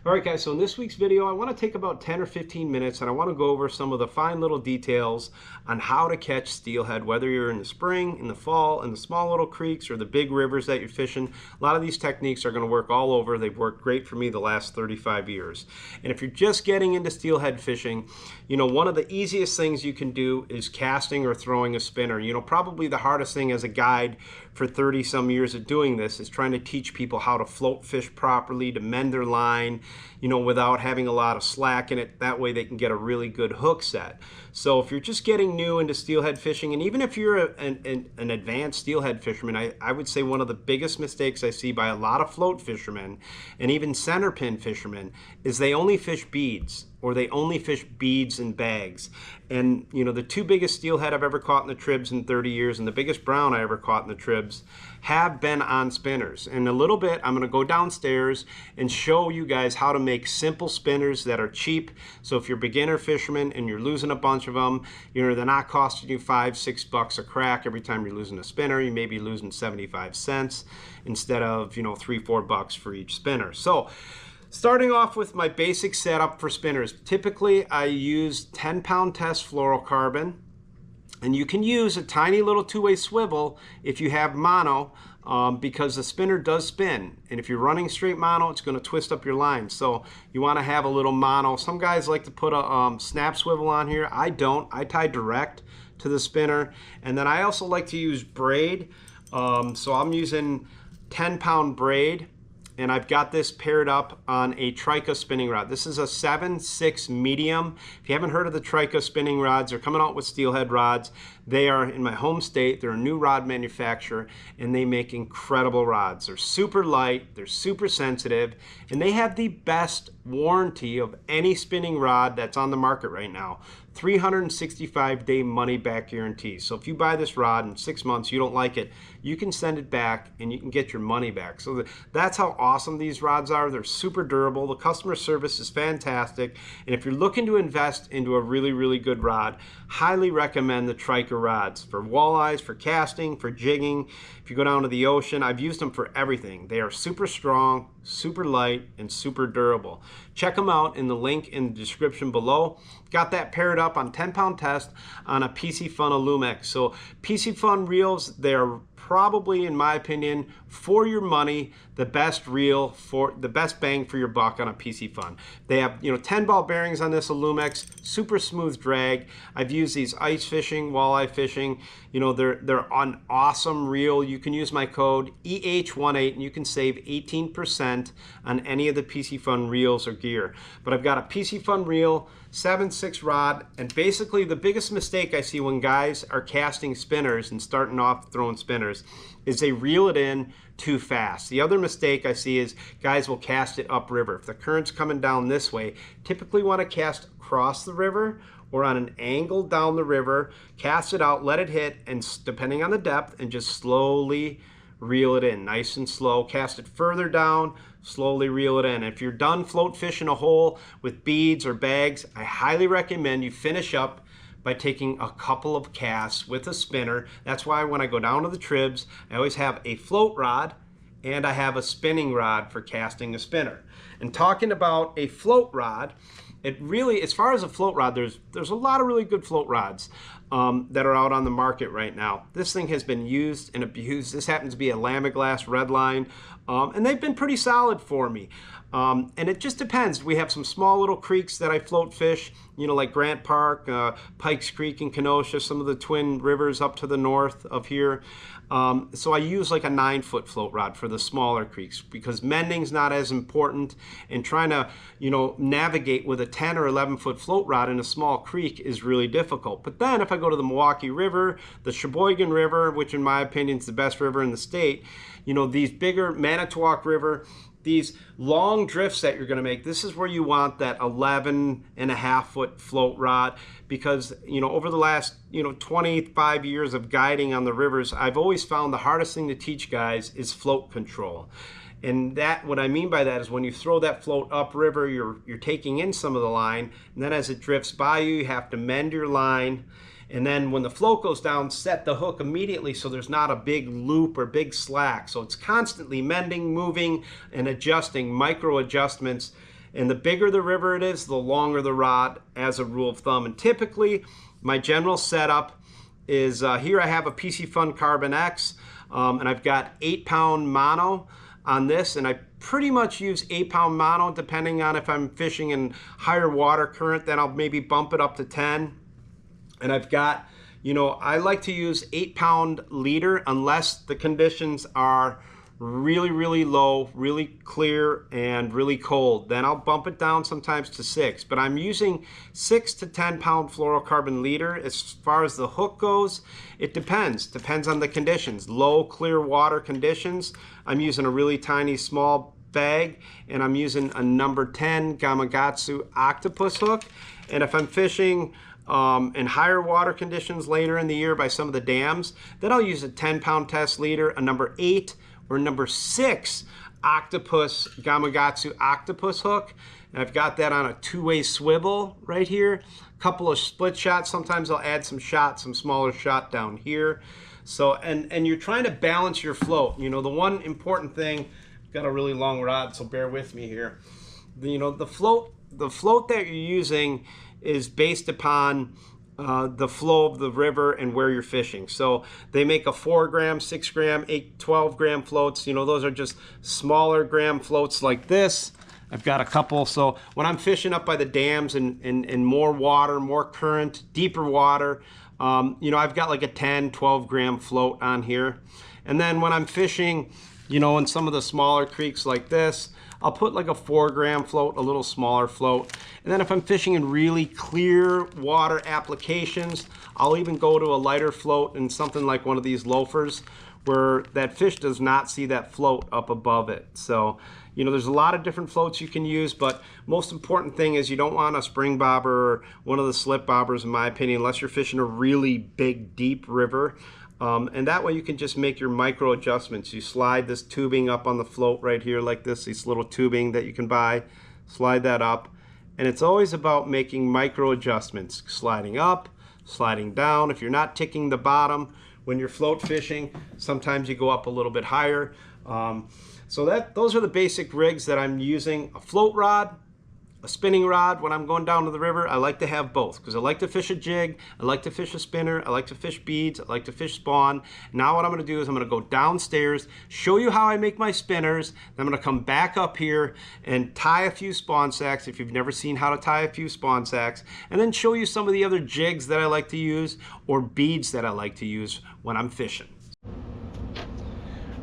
All right, guys, so in this week's video, I want to take about 10 or 15 minutes and I want to go over some of the fine little details on how to catch steelhead, whether you're in the spring, in the fall, in the small little creeks or the big rivers that you're fishing. A lot of these techniques are going to work all over. They've worked great for me the last 35 years. And if you're just getting into steelhead fishing, you know, one of the easiest things you can do is casting or throwing a spinner. You know, probably the hardest thing as a guide for 30 some years of doing this is trying to teach people how to float fish properly, to mend their line, you know, without having a lot of slack in it. That way they can get a really good hook set. So if you're just getting new into steelhead fishing, and even if you're an advanced steelhead fisherman, I would say one of the biggest mistakes I see by a lot of float fishermen and even center pin fishermen is they only fish beads, or they only fish beads and bags. And you know, the two biggest steelhead I've ever caught in the tribs in 30 years and the biggest brown I ever caught in the tribs have been on spinners. In a little bit, I'm gonna go downstairs and show you guys how to make simple spinners that are cheap. So if you're a beginner fisherman and you're losing a bunch of them, you know, they're not costing you $5-6 a crack every time you're losing a spinner. You may be losing 75 cents instead of, you know, $3-4 for each spinner. So starting off with my basic setup for spinners, typically I use 10-pound test fluorocarbon, and you can use a tiny little two-way swivel if you have mono, because the spinner does spin, and if you're running straight mono, it's going to twist up your line. So you want to have a little mono. Some guys like to put a snap swivel on here. I don't. I tie direct to the spinner. And then I also like to use braid. So I'm using 10-pound braid, and I've got this paired up on a Trika spinning rod. This is a 7/6 medium. If you haven't heard of the Trika spinning rods, they're coming out with steelhead rods. They are in my home state. They're a new rod manufacturer, and they make incredible rods. They're super light, they're super sensitive, and they have the best warranty of any spinning rod that's on the market right now. 365-day money-back guarantee. So if you buy this rod in 6 months, you don't like it, you can send it back and you can get your money back. So that's how awesome these rods are. They're super durable. The customer service is fantastic. And if you're looking to invest into a really, really good rod, highly recommend the Trika rods for walleyes, for casting, for jigging. If you go down to the ocean, I've used them for everything. They are super strong, super light, and super durable. Check them out in the link in the description below. Got that paired up on 10-pound test on a Piscifun Alumex. So Piscifun reels, they're probably, in my opinion, for your money, the best reel, for the best bang for your buck on a Piscifun. They have, you know, 10-ball bearings on this Alumex, super smooth drag. I've used these ice fishing, walleye fishing. You know, they're an awesome reel. You can use my code EH18 and you can save 18% on any of the Piscifun reels or gear. But I've got a Piscifun reel, 7/6 rod, and basically the biggest mistake I see when guys are casting spinners and starting off throwing spinners is they reel it in too fast. The other mistake I see is guys will cast it upriver. If the current's coming down this way, typically want to cast across the river or on an angle down the river, cast it out, let it hit, and depending on the depth, and just slowly reel it in, nice and slow. Cast it further down, slowly reel it in. If you're done float fishing a hole with beads or bags, I highly recommend you finish up by taking a couple of casts with a spinner. That's why when I go down to the tribs, I always have a float rod and I have a spinning rod for casting a spinner. And talking about a float rod, it really, as far as a float rod, there's a lot of really good float rods that are out on the market right now. This thing has been used and abused. This happens to be a Lamiglass Redline, and they've been pretty solid for me. And it just depends. We have some small little creeks that I float fish, you know, like Grant Park, Pikes Creek in Kenosha, some of the twin rivers up to the north of here. So I use like a 9-foot float rod for the smaller creeks because mending's not as important, and trying to, you know, navigate with a 10 or 11-foot float rod in a small creek is really difficult. But then if I go to the Milwaukee River, the Sheboygan River, which in my opinion is the best river in the state, you know, these bigger, Manitowoc River, these long drifts that you're going to make, this is where you want that 11.5-foot float rod, because, you know, over the last, you know, 25 years of guiding on the rivers, I've always found the hardest thing to teach guys is float control. And that, what I mean by that is when you throw that float upriver, you're taking in some of the line, and then as it drifts by you, you have to mend your line. And then when the float goes down, set the hook immediately so there's not a big loop or big slack. So it's constantly mending, moving, and adjusting, micro adjustments. And the bigger the river it is, the longer the rod, as a rule of thumb. And typically, my general setup is here I have a Piscifun Carbon X, and I've got 8-pound mono on this, and I pretty much use 8-pound mono. Depending on if I'm fishing in higher water current, then I'll maybe bump it up to 10. And I've got, you know, I like to use 8-pound leader unless the conditions are really, really low, really clear, and really cold. Then I'll bump it down sometimes to 6. But I'm using 6 to 10-pound fluorocarbon leader. As far as the hook goes, it depends. Depends on the conditions. Low, clear water conditions, I'm using a really tiny, small bag, and I'm using a number 10 Gamakatsu octopus hook. And if I'm fishing in higher water conditions later in the year by some of the dams, then I'll use a 10-pound test leader, a number 8 or number 6 octopus Gamakatsu octopus hook. And I've got that on a 2-way swivel right here. A couple of split shots. Sometimes I'll add some shots, some smaller shot down here. So, and you're trying to balance your float. You know, the one important thing, I've got a really long rod, so bear with me here. You know, the float that you're using is based upon the flow of the river and where you're fishing. So they make a 4 gram, 6 gram, 8, 12 gram floats. You know, those are just smaller gram floats like this. I've got a couple. So when I'm fishing up by the dams and more water, more current, deeper water, you know, I've got like a 10, 12 gram float on here. And then when I'm fishing, you know, in some of the smaller creeks like this, I'll put like a 4 gram float, a little smaller float. And then if I'm fishing in really clear water applications, I'll even go to a lighter float and something like one of these loafers where that fish does not see that float up above it. So, you know, there's a lot of different floats you can use, but most important thing is you don't want a spring bobber or one of the slip bobbers, in my opinion, unless you're fishing a really big, deep river. And that way you can just make your micro adjustments. You slide this tubing up on the float right here like this little tubing that you can buy, slide that up. And it's always about making micro adjustments, sliding up, sliding down. If you're not ticking the bottom when you're float fishing, sometimes you go up a little bit higher. So those are the basic rigs that I'm using. A float rod, a spinning rod. When I'm going down to the river, I like to have both because I like to fish a jig, I like to fish a spinner, I like to fish beads, I like to fish spawn. Now what I'm going to do is I'm going to go downstairs, show you how I make my spinners, then I'm going to come back up here and tie a few spawn sacks if you've never seen how to tie a few spawn sacks, and then show you some of the other jigs that I like to use or beads that I like to use when I'm fishing.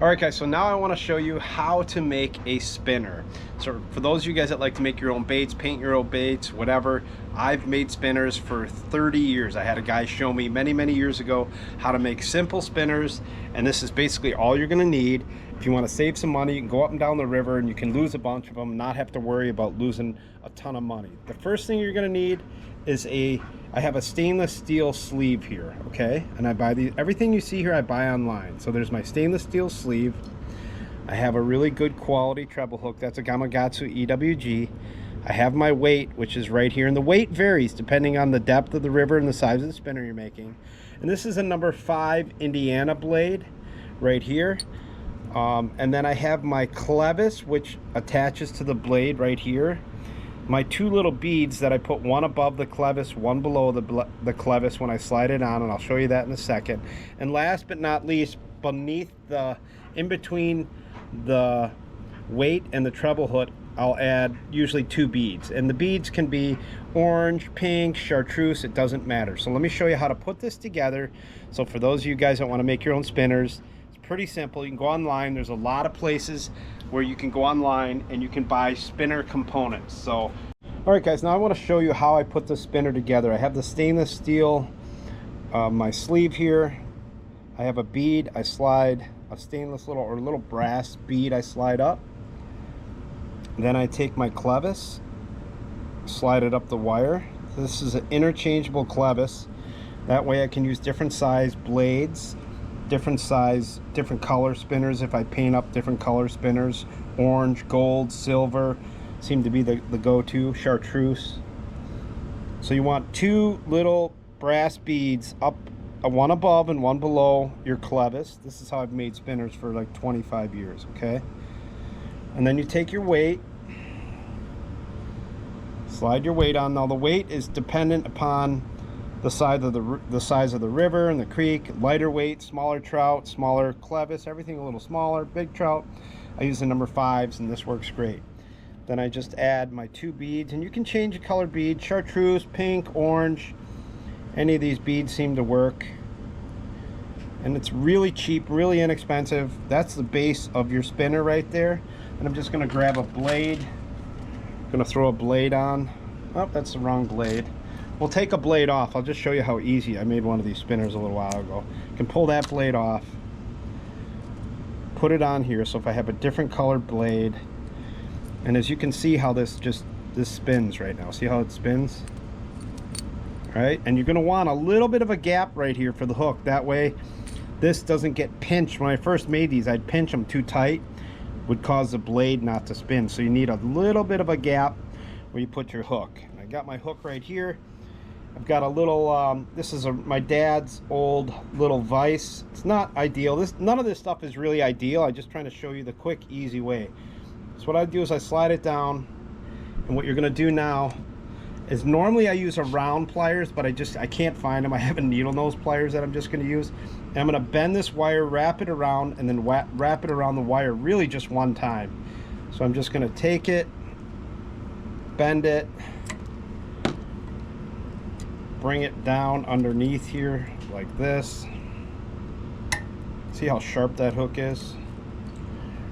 All right, guys, so now I want to show you how to make a spinner. So for those of you guys that like to make your own baits, paint your own baits, whatever, I've made spinners for 30 years. I had a guy show me many, many years ago how to make simple spinners, and this is basically all you're going to need. If you want to save some money, you can go up and down the river and you can lose a bunch of them, not have to worry about losing a ton of money. The first thing you're going to need is I have a stainless steel sleeve here, okay? And I buy these, everything you see here I buy online. So there's my stainless steel sleeve. I have a really good quality treble hook. That's a Gamakatsu EWG. I have my weight, which is right here. And the weight varies depending on the depth of the river and the size of the spinner you're making. And this is a number 5 Indiana blade right here. And then I have my clevis, which attaches to the blade right here. My 2 little beads that I put one above the clevis, one below the clevis when I slide it on, and I'll show you that in a second. And last but not least, beneath in between the weight and the treble hook, I'll add usually 2 beads. And the beads can be orange, pink, chartreuse, it doesn't matter. So let me show you how to put this together. So for those of you guys that want to make your own spinners, it's pretty simple. You can go online. There's a lot of places where you can go online and you can buy spinner components. So, all right, guys, now I want to show you how I put the spinner together. I have the stainless steel, my sleeve here. I have a bead. I slide a stainless little brass bead. I slide up. Then I take my clevis, slide it up the wire. This is an interchangeable clevis. That way I can use different size blades, different size, different color spinners. If I paint up different color spinners, orange, gold, silver seem to be the go-to, chartreuse. So you want 2 little brass beads up, one above and one below your clevis. This is how I've made spinners for like 25 years, okay? And then you take your weight Slide your weight on. Now the weight is dependent upon the size of the river and the creek. Lighter weight, smaller trout, smaller clevis, everything a little smaller. Big trout, I use the number 5s, and this works great. Then I just add my 2 beads, and you can change the color bead, chartreuse, pink, orange. Any of these beads seem to work. And it's really cheap, really inexpensive. That's the base of your spinner right there. And I'm just gonna grab a blade. I'm gonna throw a blade on. Oh, that's the wrong blade. We'll take a blade off. I'll just show you how easy. I made one of these spinners a little while ago. You can pull that blade off, put it on here. So if I have a different colored blade, and as you can see how this spins right now. See how it spins? All right, and you're gonna want a little bit of a gap right here for the hook. That way this doesn't get pinched. When I first made these, I'd pinch them too tight, would cause the blade not to spin. So you need a little bit of a gap where you put your hook. And I got my hook right here. I've got a little, this is my dad's old little vise. It's not ideal. None of this stuff is really ideal. I'm just trying to show you the quick, easy way. So what I do is I slide it down, and what you're gonna do now is normally I use a round pliers, but I can't find them. I have a needle nose pliers that I'm just gonna use. And I'm gonna bend this wire, wrap it around, and then wrap it around the wire really just one time. So I'm just gonna take it, bend it, bring it down underneath here like this. See how sharp that hook is?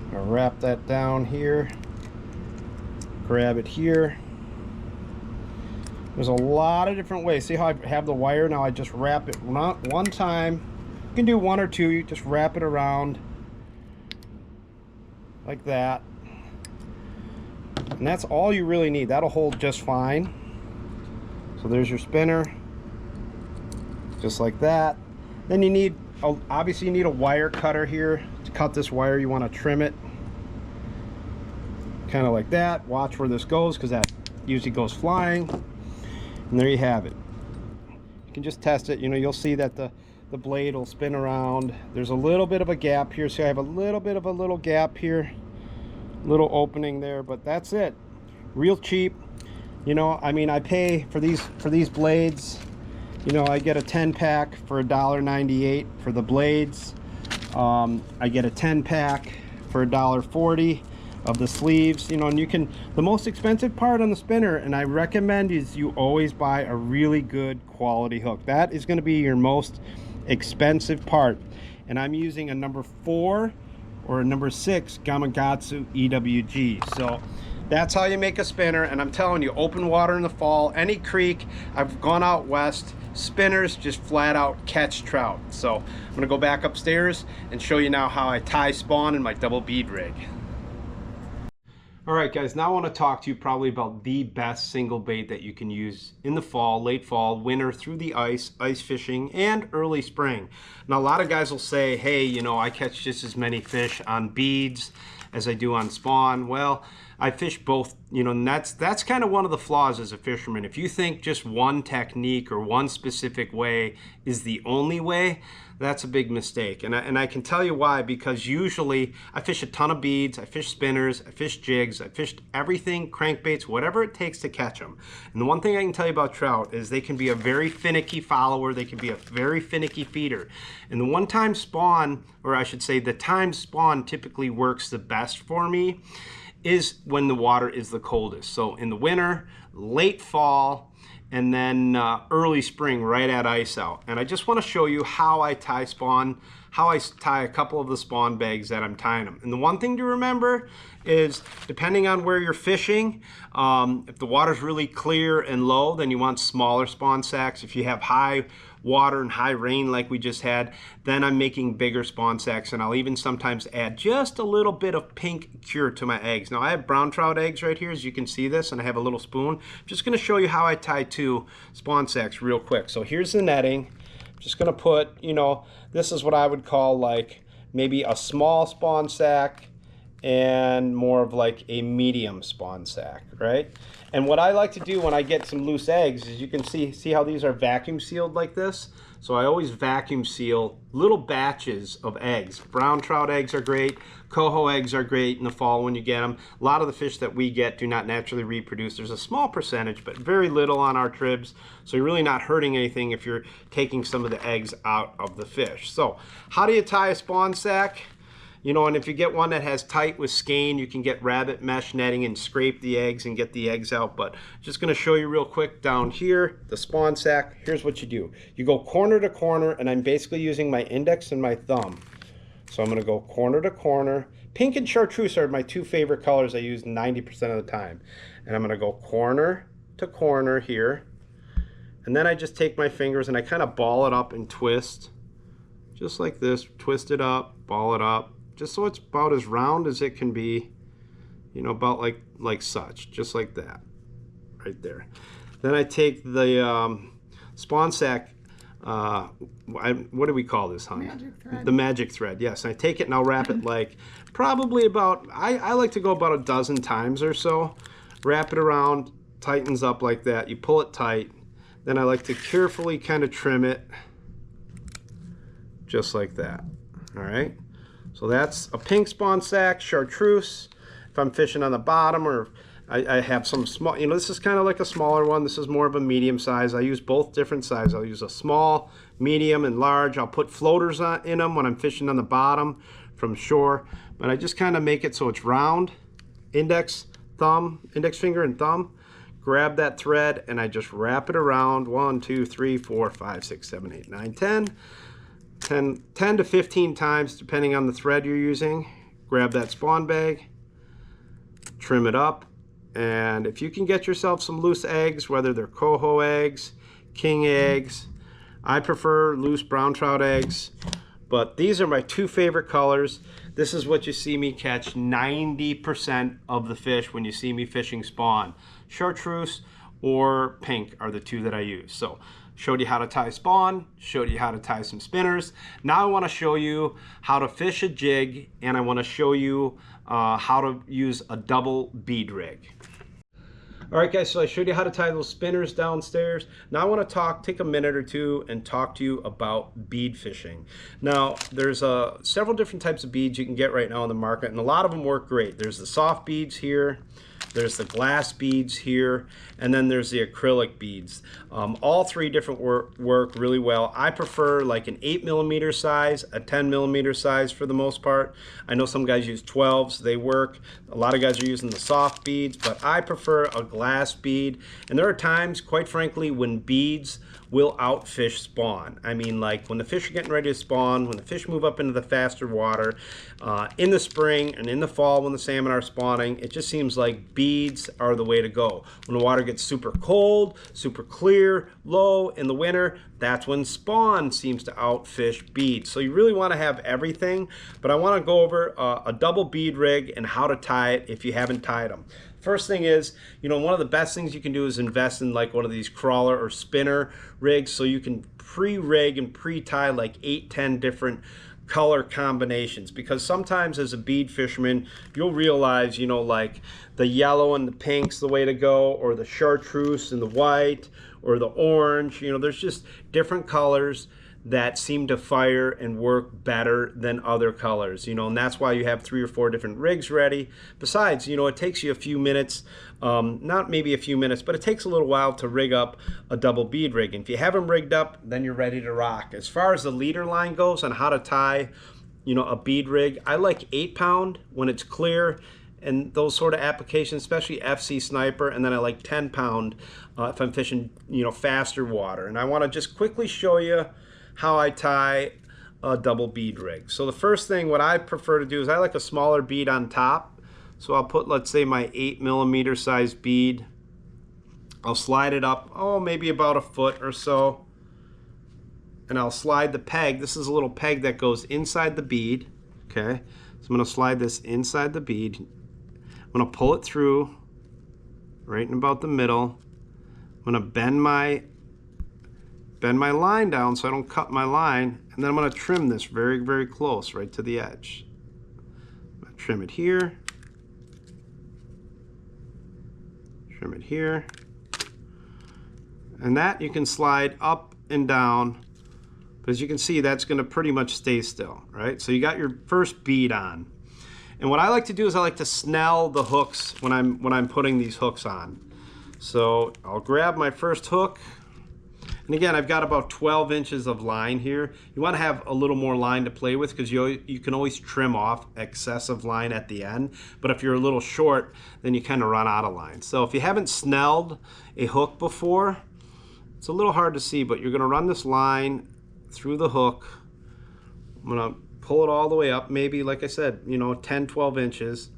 I'm gonna wrap that down here, grab it here. There's a lot of different ways. See how I have the wire? Now I just wrap it one time. You can do 1 or 2. You just wrap it around like that. And that's all you really need. That'll hold just fine. So there's your spinner, just like that. Then you need, obviously you need a wire cutter here to cut this wire. You want to trim it kind of like that. Watch where this goes, because that usually goes flying. And there you have it. You can just test it. You know, you'll see that the blade will spin around. There's a little bit of a gap here. See, I have a little bit of a little gap here, little opening there, but that's it. Real cheap. You know, I mean, I pay for these blades. You know, I get a 10-pack for $1.98 for the blades. I get a 10-pack for $1.40 of the sleeves. You know, and you can, the most expensive part on the spinner, and I recommend, is you always buy a really good quality hook. That is going to be your most expensive part. And I'm using a number 4 or a number 6 Gamakatsu EWG. So that's how you make a spinner. And I'm telling you, open water in the fall, any creek, I've gone out west, spinners just flat out catch trout. So I'm gonna go back upstairs and show you now how I tie spawn in my double bead rig. All right, guys, now I want to talk to you probably about the best single bait that you can use in the fall, late fall, winter, through the ice fishing, and early spring. Now, a lot of guys will say, hey, you know, I catch just as many fish on beads as I do on spawn. Well, I fish both, you know, and that's kind of one of the flaws as a fisherman. If you think just one technique or one specific way is the only way, that's a big mistake. And I can tell you why, because usually I fish a ton of beads, I fish spinners, I fish jigs, I fished everything, crankbaits, whatever it takes to catch them. And the one thing I can tell you about trout is they can be a very finicky follower, they can be a very finicky feeder. And the one-time spawn, or I should say the time spawn typically works the best for me, is when the water is the coldest. So in the winter, late fall, and then early spring right at ice out. And I just want to show you how I tie spawn, how I tie a couple of the spawn bags that I'm tying them. And the one thing to remember is, depending on where you're fishing, if the water's really clear and low, then you want smaller spawn sacks. If you have high water and high rain like we just had, then I'm making bigger spawn sacks, and I'll even sometimes add just a little bit of pink cure to my eggs. Now I have brown trout eggs right here, as you can see this, and I have a little spoon. I'm just going to show you how I tie 2 spawn sacks real quick. So here's the netting. I'm just going to put, you know, this is what I would call like maybe a small spawn sack and more of like a medium spawn sack, right? And what I like to do when I get some loose eggs is, you can see how these are vacuum sealed like this. So I always vacuum seal little batches of eggs. Brown trout eggs are great. Coho eggs are great in the fall when you get them. A lot of the fish that we get do not naturally reproduce. There's a small percentage, but very little on our tribs. So you're really not hurting anything if you're taking some of the eggs out of the fish. So how do you tie a spawn sack? You know, and if you get one that has tight with skein, you can get rabbit mesh netting and scrape the eggs and get the eggs out. But just going to show you real quick down here, the spawn sack. Here's what you do. You go corner to corner, and I'm basically using my index and my thumb. So I'm going to go corner to corner. Pink and chartreuse are my two favorite colors I use 90% of the time. And I'm going to go corner to corner here. And then I just take my fingers and I kind of ball it up and twist. Just like this. Twist it up, ball it up. Just so it's about as round as it can be, you know, about like such, just like that, right there. Then I take the spawn sack, what do we call this, hon? Magic thread. The magic thread, yes. And I take it and I'll wrap it like probably about, I like to go about a dozen times or so. Wrap it around, tightens up like that. You pull it tight. Then I like to carefully kind of trim it, just like that, all right? So that's a pink spawn sack, chartreuse. If I'm fishing on the bottom, or I have some small, you know, this is kind of like a smaller one. This is more of a medium size. I use both different sizes. I'll use a small, medium, and large. I'll put floaters in them when I'm fishing on the bottom from shore. But I just kind of make it so it's round. Index finger and thumb. Grab that thread and I just wrap it around. 1, 2, 3, 4, 5, 6, 7, 8, 9, 10 to 15 times depending on the thread you're using. Grab that spawn bag, trim it up, and if you can get yourself some loose eggs, whether they're coho eggs, king eggs, I prefer loose brown trout eggs, but these are my two favorite colors. This is what you see me catch 90% of the fish when you see me fishing spawn. Chartreuse or pink are the two that I use. So showed you how to tie spawn, showed you how to tie some spinners. Now I want to show you how to fish a jig, and I want to show you how to use a double bead rig. All right, guys, so I showed you how to tie those spinners downstairs. Now I want to take a minute or two and talk to you about bead fishing. Now, there's several different types of beads you can get right now in the market, and a lot of them work great. There's the soft beads here. There's the glass beads here, and then there's the acrylic beads. All three different work really well. I prefer like an 8mm size, a 10mm size for the most part. I know some guys use 12s, they work. A lot of guys are using the soft beads, but I prefer a glass bead. And there are times, quite frankly, when beads will outfish spawn. I mean, like when the fish are getting ready to spawn, when the fish move up into the faster water, in the spring and in the fall when the salmon are spawning, it just seems like beads are the way to go. When the water gets super cold, super clear, low in the winter, that's when spawn seems to outfish beads. So you really want to have everything, but I want to go over a double bead rig and how to tie it if you haven't tied them. First thing is, you know, one of the best things you can do is invest in like one of these crawler or spinner rigs, so you can pre-rig and pre-tie like 8-10 different color combinations, because sometimes as a bead fisherman you'll realize, you know, like the yellow and the pink's the way to go, or the chartreuse and the white, or the orange. You know, there's just different colors that seem to fire and work better than other colors, you know, and that's why you have 3 or 4 different rigs ready. Besides, you know, it takes you a few minutes, not maybe a few minutes, but it takes a little while to rig up a double bead rig. And if you have them rigged up, then you're ready to rock. As far as the leader line goes on how to tie, you know, a bead rig, I like 8-pound when it's clear, and those sort of applications, especially FC Sniper, and then I like 10-pound if I'm fishing, you know, faster water. And I want to just quickly show you how I tie a double bead rig. So the first thing, what I prefer to do is I like a smaller bead on top. So I'll put, let's say, my 8mm size bead. I'll slide it up, oh, maybe about a foot or so. And I'll slide the peg. This is a little peg that goes inside the bead. Okay, so I'm going to slide this inside the bead. I'm going to pull it through right in about the middle. I'm going to bend my line down so I don't cut my line, and then I'm going to trim this very, very close right to the edge. I'm going to trim it here, trim it here, and that you can slide up and down. But as you can see, that's going to pretty much stay still, right? So you got your first bead on. And what I like to do is I like to snell the hooks when I'm putting these hooks on. So I'll grab my first hook. And again, I've got about 12 inches of line here. You want to have a little more line to play with because you can always trim off excessive line at the end. But if you're a little short, then you kind of run out of line. So if you haven't snelled a hook before, it's a little hard to see, but you're going to run this line through the hook. I'm going to pull it all the way up, maybe, like I said, 10, 12 inches.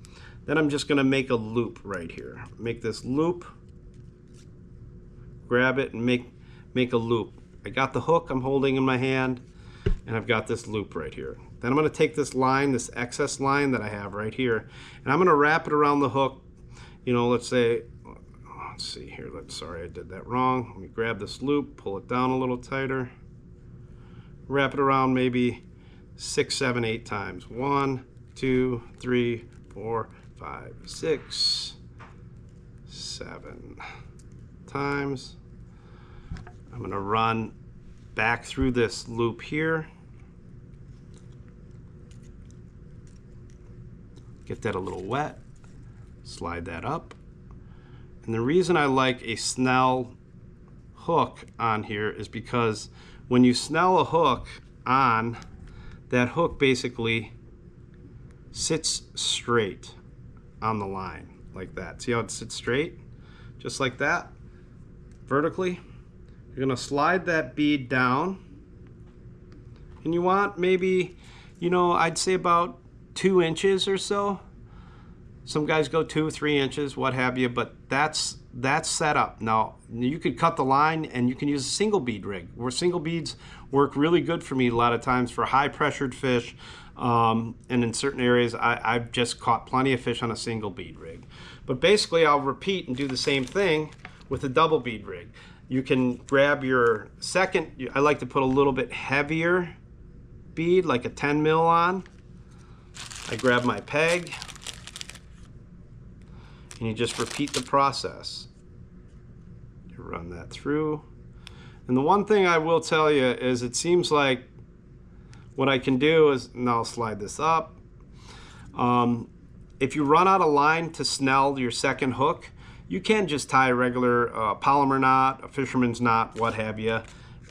Then I'm just going to make a loop right here. Make this loop, grab it, and make a loop. I got the hook I'm holding in my hand, and I've got this loop right here. Then I'm going to take this line, this excess line that I have right here, and I'm going to wrap it around the hook. Let's say, let's see here. Sorry, I did that wrong. Let me grab this loop, pull it down a little tighter, wrap it around maybe 6, 7, 8 times. 1, 2, 3, 4, 5, 6, 7 times. I'm going to run back through this loop here. Get that a little wet. Slide that up. And the reason I like a snell hook on here is because when you snell a hook on, that hook basically sits straight on the line like that. See how it sits straight? Just like that, vertically. You're going to slide that bead down, and you want maybe, I'd say about 2 inches or so. Some guys go 2, 3 inches, what have you, but that's set up. Now, you could cut the line and you can use a single bead rig, where single beads work really good for me a lot of times for high pressured fish. And in certain areas, I've just caught plenty of fish on a single bead rig. But basically, I'll repeat and do the same thing with a double bead rig. You can grab your second, I like to put a little bit heavier bead, like a 10 mil on. I grab my peg, and you just repeat the process. You run that through. And the one thing I will tell you is it seems like what I can do is, and I'll slide this up. If you run out of line to snell your second hook, you can just tie a regular polymer knot, a fisherman's knot, what have you.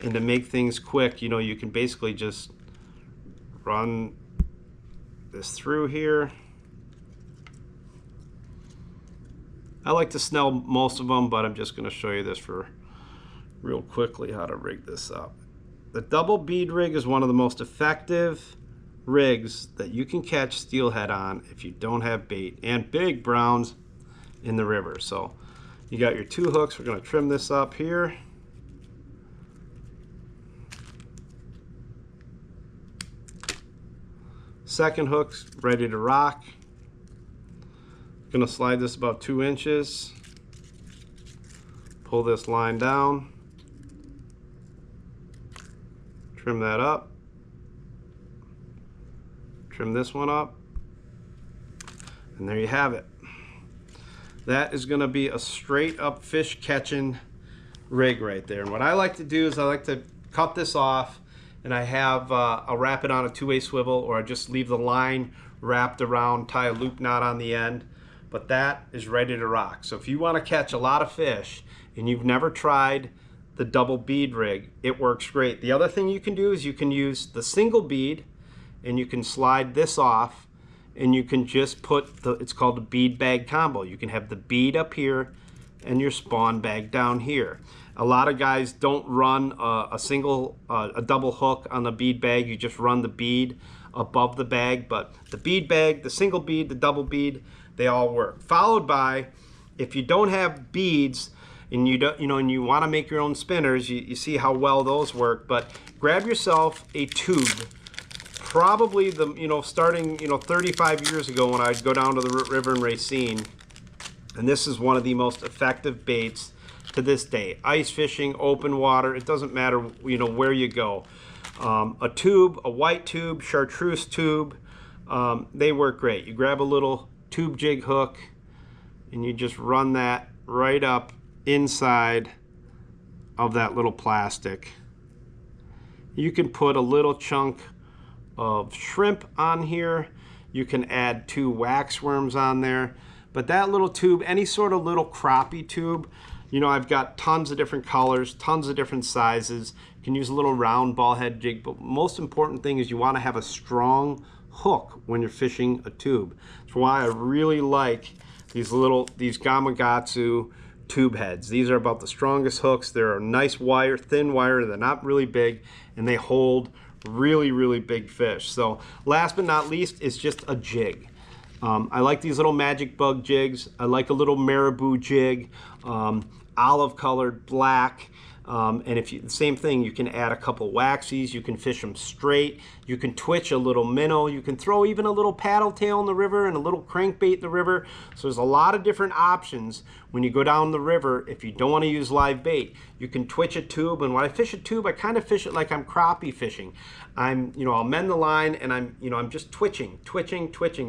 And to make things quick, you can basically just run this through here. I like to snell most of them, but I'm just going to show you this for real quickly how to rig this up. The double bead rig is one of the most effective rigs that you can catch steelhead on if you don't have bait and big browns in the river. So you got your 2 hooks. We're going to trim this up here. Second hook's ready to rock. Going to slide this about 2 inches. Pull this line down. Trim that up. Trim this one up. And there you have it. That is going to be a straight up fish catching rig right there. And what I like to do is I like to cut this off, and I'll wrap it on a 2-way swivel, or I just leave the line wrapped around, tie a loop knot on the end. But that is ready to rock. So if you want to catch a lot of fish and you've never tried the double bead rig, it works great. The other thing you can do is you can use the single bead, and you can slide this off, and you can just put it's called a bead bag combo. You can have the bead up here and your spawn bag down here. A lot of guys don't run a double hook on the bead bag. You just run the bead above the bag. But the bead bag, the single bead, the double bead, they all work. Followed by, if you don't have beads and you don't, and you want to make your own spinners, you see how well those work. But grab yourself a tube. Probably starting 35 years ago when I'd go down to the river in Racine, and this is one of the most effective baits to this day. Ice fishing, open water, it doesn't matter where you go. A tube, a white tube, chartreuse tube, they work great. You grab a little tube jig hook and you just run that right up inside of that little plastic. You can put a little chunk of shrimp on here. You can add 2 wax worms on there. But that little tube, any sort of little crappie tube, you know, I've got tons of different colors, tons of different sizes. You can use a little round ball head jig, but most important thing is you want to have a strong hook when you're fishing a tube. That's why I really like these Gamakatsu tube heads. These are about the strongest hooks. They're a nice wire, thin wire. They're not really big, and they hold really, really big fish. So last but not least is just a jig. I like these little magic bug jigs. I like a little marabou jig, olive colored, black. And same thing, you can add a couple waxies, you can fish them straight, you can twitch a little minnow, you can throw even a little paddle tail in the river and a little crankbait in the river. So there's a lot of different options when you go down the river. If you don't want to use live bait, you can twitch a tube. And when I fish a tube, I kind of fish it like I'm crappie fishing. I'll mend the line and I'm just twitching,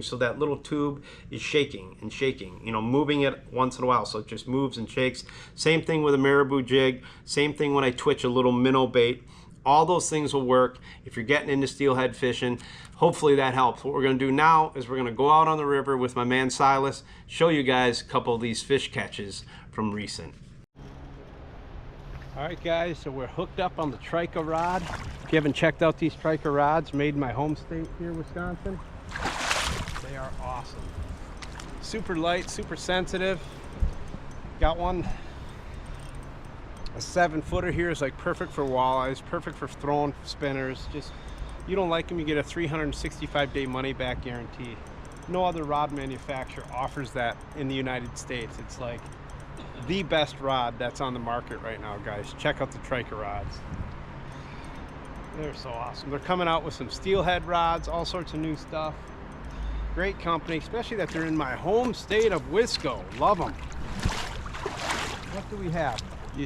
so that little tube is shaking and shaking, moving it once in a while, so it just moves and shakes. Same thing with a marabou jig, same thing when I twitch a little minnow bait. All those things will work if you're getting into steelhead fishing. Hopefully that helps. What we're going to do now is we're going to go out on the river with my man Silas, show you guys a couple of these fish catches from recent. All right, guys, so we're hooked up on the Trika rod. If you haven't checked out these Trika rods, made in my home state here, Wisconsin, they are awesome. Super light, super sensitive. Got one. A 7-footer here is like perfect for walleyes, perfect for throwing spinners. Just, you don't like them, you get a 365-day money-back guarantee. No other rod manufacturer offers that in the United States. It's like the best rod that's on the market right now, guys. Check out the Trika rods. They're so awesome. They're coming out with some steelhead rods, all sorts of new stuff. Great company, especially that they're in my home state of Wisco. Love them. What do we have?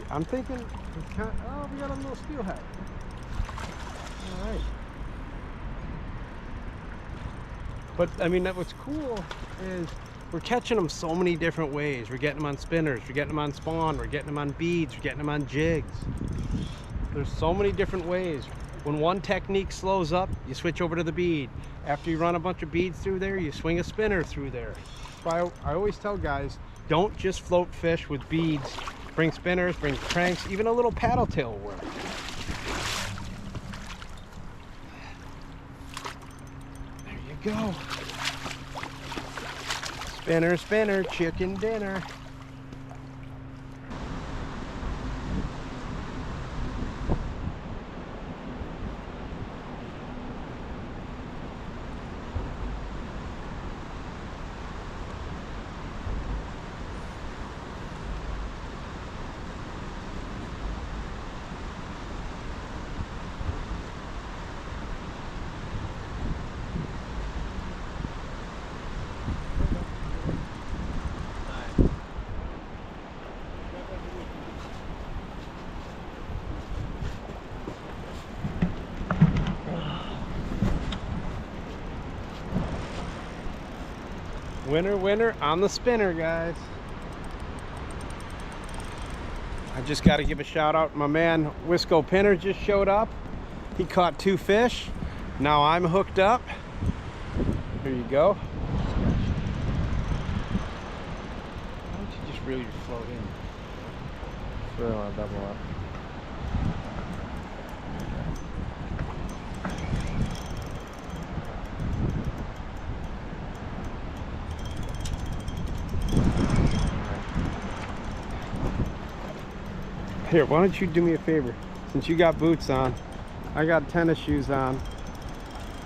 I'm thinking, oh, we got a little steelhead. All right. But I mean, what's cool is we're catching them so many different ways. We're getting them on spinners, we're getting them on spawn, we're getting them on beads, we're getting them on jigs. There's so many different ways. When one technique slows up, you switch over to the bead. After you run a bunch of beads through there, you swing a spinner through there. So I always tell guys, don't just float fish with beads. Bring spinners, bring cranks, even a little paddle tail will work. There you go. Spinner, spinner, chicken dinner. Winner, winner on the spinner, guys. I just got to give a shout out. My man Wisco Pinner just showed up. He caught 2 fish. Now I'm hooked up. Here you go. Why don't you just reel your float in? Really want to double up. Here, why don't you do me a favor? Since you got boots on, I got tennis shoes on.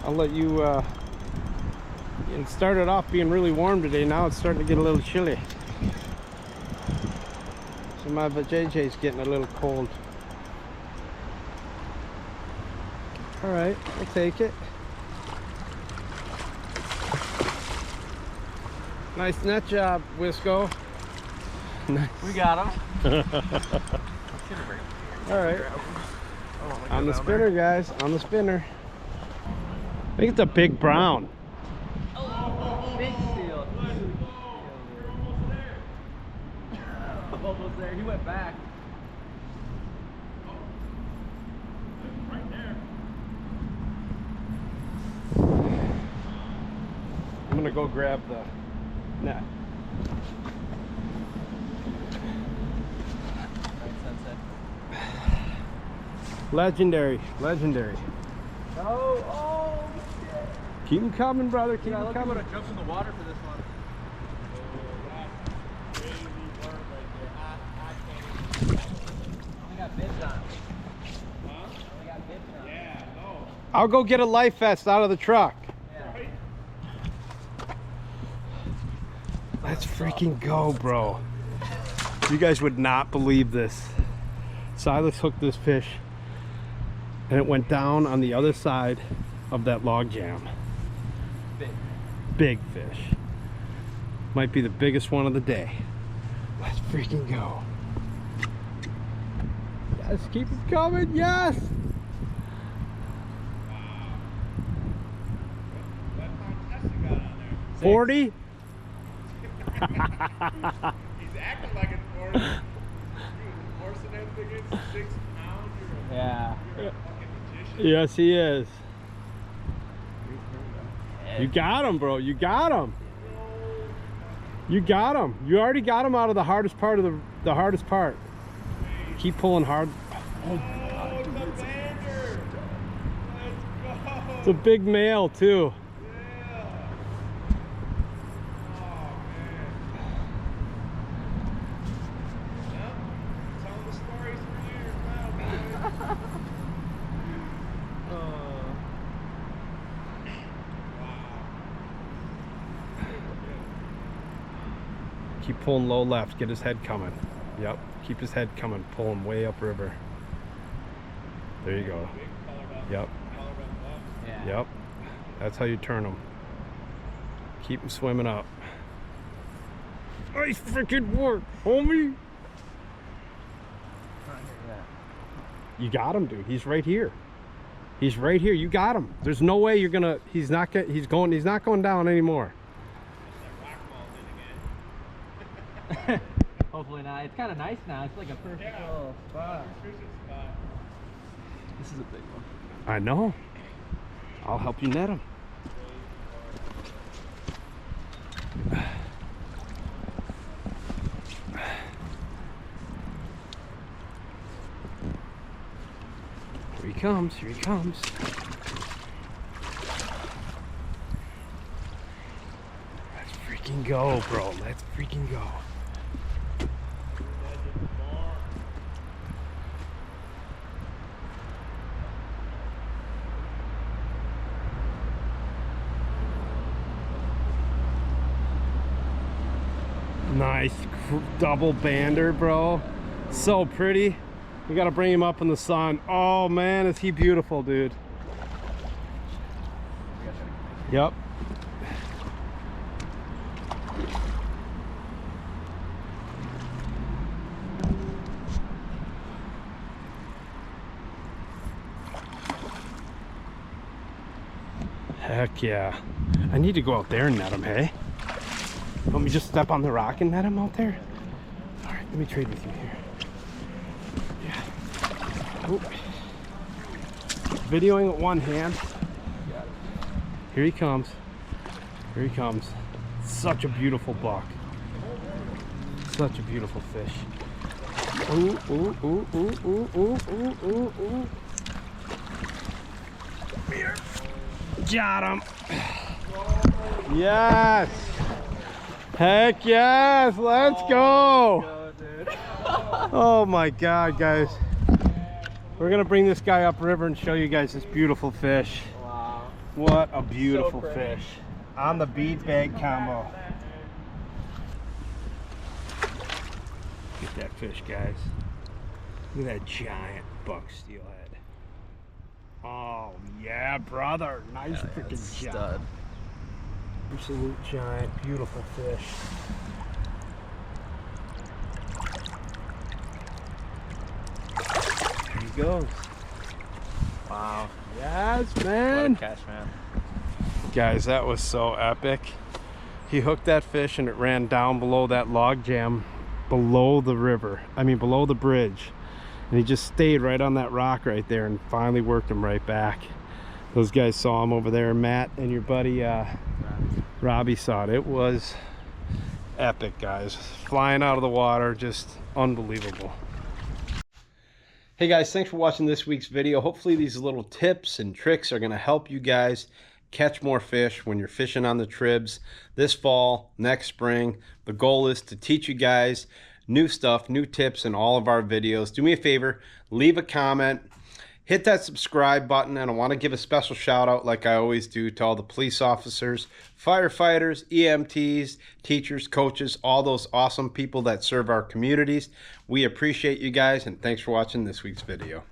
I'll let you, it started off being really warm today. Now it's starting to get a little chilly. So my JJ's getting a little cold. All right, I'll take it. Nice net job, Wisco. Nice. We got him. All right, on the spinner, guys, on the spinner. I think it's a big brown. boat was there. He went back. Oh, right there. I'm gonna go grab the net. Legendary, legendary. Oh, shit. Keep them coming, brother. Keep them coming. I would have jumped in the water for this one. I got bibs on. Huh? I got bibs on. Yeah, no. I'll go get a life vest out of the truck. Yeah. Right. Let's freaking go, bro. You guys would not believe this. Silas hooked this fish and it went down on the other side of that log jam. Big fish. Might be the biggest one of the day. Let's freaking go. Yes, keep it coming, yes! What contest you got on there? 40? He's acting like it's 40. You're forcing that thing in 6 pounds. Yeah. You're a fucking magician. Yes, he is. You got him, bro. You got him. You got him. You already got him out of the hardest part of the hardest part. Keep pulling hard. Oh, it's a bander. Let's go. It's a big male too. Yeah. Oh, man. Well, telling the stories for years now, man. Keep pulling low left. Get his head coming. Yep. Keep his head coming. Pull him way upriver. There you go. Yep. Yeah. Yep. That's how you turn them. Keep him swimming up. Nice freaking work, homie. You got him, dude. He's right here. He's right here. You got him. There's no way you're gonna. He's not going down anymore. Hopefully not. It's kind of nice now. It's like a perfect little spot. This is a big one. I know. I'll help you net him. Here he comes. Here he comes. Let's freaking go, bro. Let's freaking go. Nice double bander, bro. So pretty. We gotta bring him up in the sun. Oh man, is he beautiful, dude. Yep. Heck yeah. I need to go out there and net him, hey? Let me just step on the rock and net him out there. All right, let me trade with you here. Yeah. Oop. Videoing with one hand. Here he comes. Here he comes. Such a beautiful buck. Such a beautiful fish. Ooh, ooh, ooh, ooh, ooh, ooh, ooh, ooh, ooh. Here. Got him. Yes. Heck yes. Let's go. Oh my God, guys. We're gonna bring this guy upriver and show you guys this beautiful fish. Wow. What a beautiful So fish. On the bead bag combo. Look at that fish, guys. Look at that giant buck steelhead. Oh yeah, brother. Nice freaking job. Stud. Absolute giant, beautiful fish. There he goes. Wow. Yes, man. What a catch, man. Guys, that was so epic. He hooked that fish and it ran down below that log jam below the river. I mean, below the bridge. And he just stayed right on that rock right there and finally worked him right back. Those guys saw him over there. Matt and your buddy Robbie saw it. It was epic, guys. Flying out of the water, just unbelievable. Hey guys, thanks for watching this week's video. Hopefully these little tips and tricks are going to help you guys catch more fish when you're fishing on the tribs this fall, next spring. The goal is to teach you guys new stuff, new tips in all of our videos. Do me a favor, leave a comment, hit that subscribe button, and I want to give a special shout out, like I always do, to all the police officers, firefighters, EMTs, teachers, coaches, all those awesome people that serve our communities. We appreciate you guys, and thanks for watching this week's video.